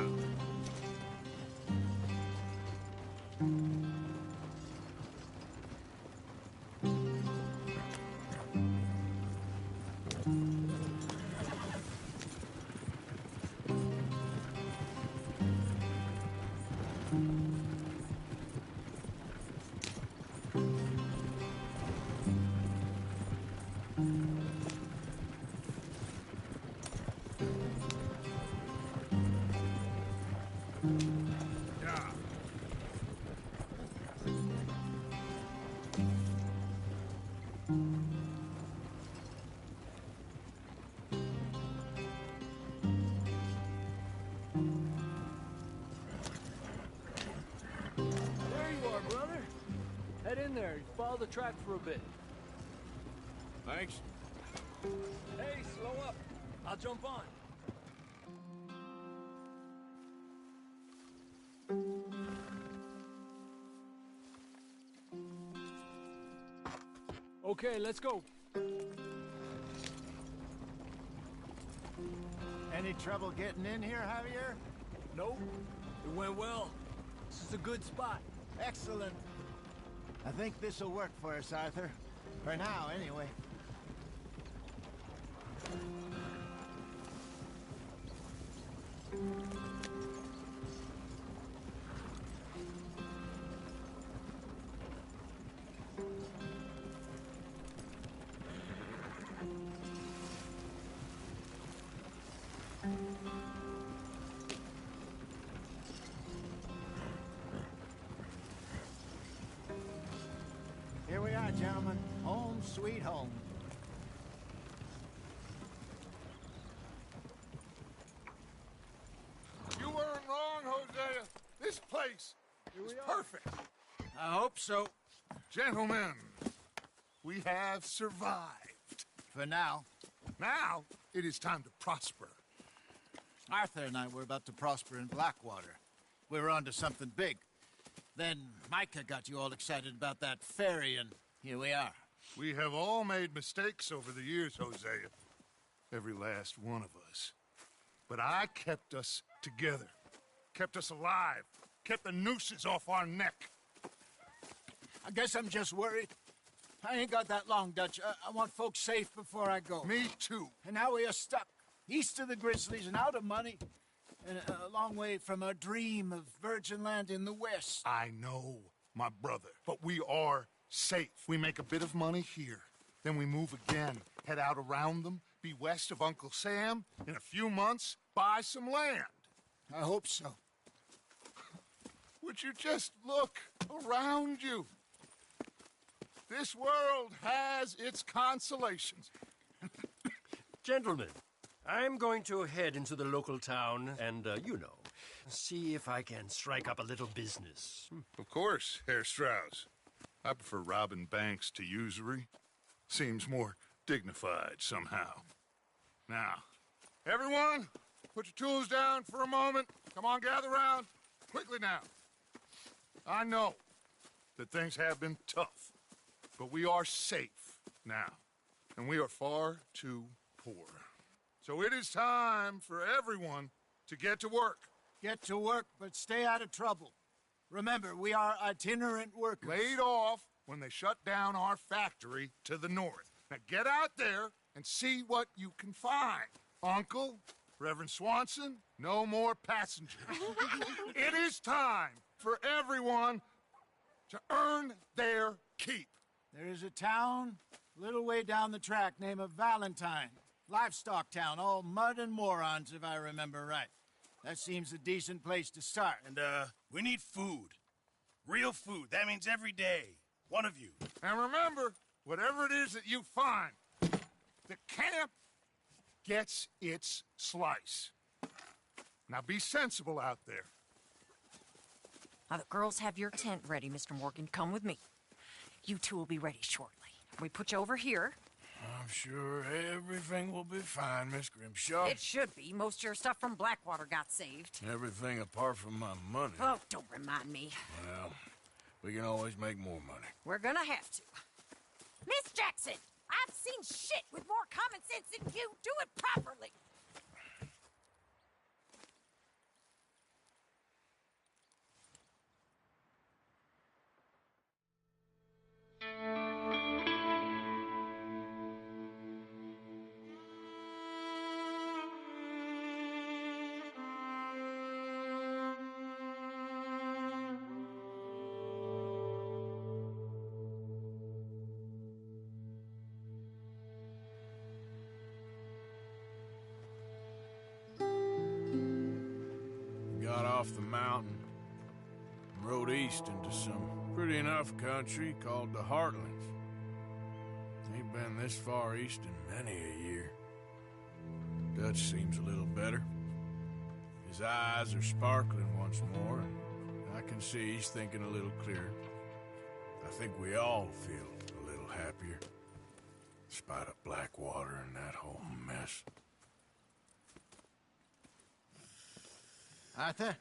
There you are, brother. Head in there. Follow the track for a bit. Thanks. Hey, slow up. I'll jump on. Okay, let's go. Any trouble getting in here, Javier? Nope. It went well. This is a good spot. Excellent. I think this'll work for us, Arthur. For now, anyway. Here we are, gentlemen. Home sweet home. You weren't wrong, Hosea. This place is perfect. I hope so. Gentlemen, we have survived. For now. Now, it is time to prosper. Arthur and I were about to prosper in Blackwater. We were onto something big. Then Micah got you all excited about that ferry, and here we are. We have all made mistakes over the years, Hosea. Every last one of us. But I kept us together. Kept us alive. Kept the nooses off our neck. I guess I'm just worried. I ain't got that long, Dutch. I want folks safe before I go. Me too. And now we are stuck. East of the Grizzlies and out of money. And a long way from our dream of virgin land in the west. I know, my brother. But we are safe. We make a bit of money here. Then we move again. Head out around them. Be west of Uncle Sam. In a few months, buy some land. I hope so. Would you just look around you? This world has its consolations. Gentlemen, I'm going to head into the local town and, see if I can strike up a little business. Of course, Herr Strauss. I prefer robbing banks to usury. Seems more dignified somehow. Now, everyone, put your tools down for a moment. Come on, gather round. Quickly now. I know that things have been tough, but we are safe now, and we are far too poor. So it is time for everyone to get to work. Get to work, but stay out of trouble. Remember, we are itinerant workers. Laid off when they shut down our factory to the north. Now get out there and see what you can find. Uncle, Reverend Swanson, no more passengers. It is time for everyone to earn their keep. There is a town a little way down the track named Valentine. Livestock town, all mud and morons, if I remember right. That seems a decent place to start. And, we need food. Real food. That means every day. One of you. And remember, whatever it is that you find, the camp gets its slice. Now be sensible out there. Now, the girls have your tent ready, Mr. Morgan. Come with me. You two will be ready shortly. We put you over here. I'm sure everything will be fine, Miss Grimshaw. It should be. Most of your stuff from Blackwater got saved. Everything apart from my money. Oh, don't remind me. Well, we can always make more money. We're gonna have to. Miss Jackson, I've seen shit with more common sense than you. Do it properly. got off the mountain and rode east into some pretty enough country called the Heartlands. Ain't been this far east in many a year. Dutch seems a little better. His eyes are sparkling once more, and I can see he's thinking a little clearer. I think we all feel a little happier, in spite of Blackwater and that whole mess. Arthur?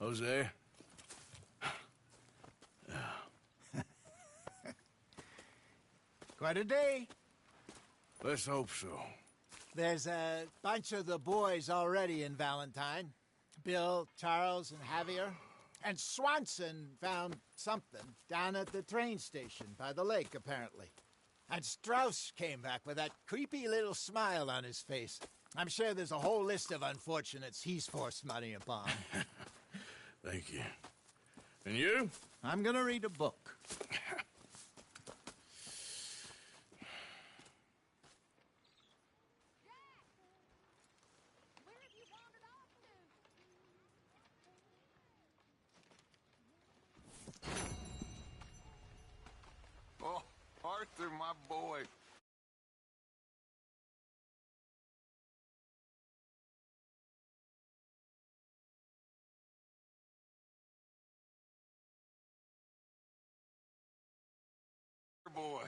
Jose? Quite a day. Let's hope so. There's a bunch of the boys already in Valentine. Bill, Charles, and Javier. And Swanson found something down at the train station by the lake, apparently. And Strauss came back with that creepy little smile on his face. I'm sure there's a whole list of unfortunates he's forced money upon. Thank you. And you? I'm gonna read a book. Oh, Arthur, my boy. Boy.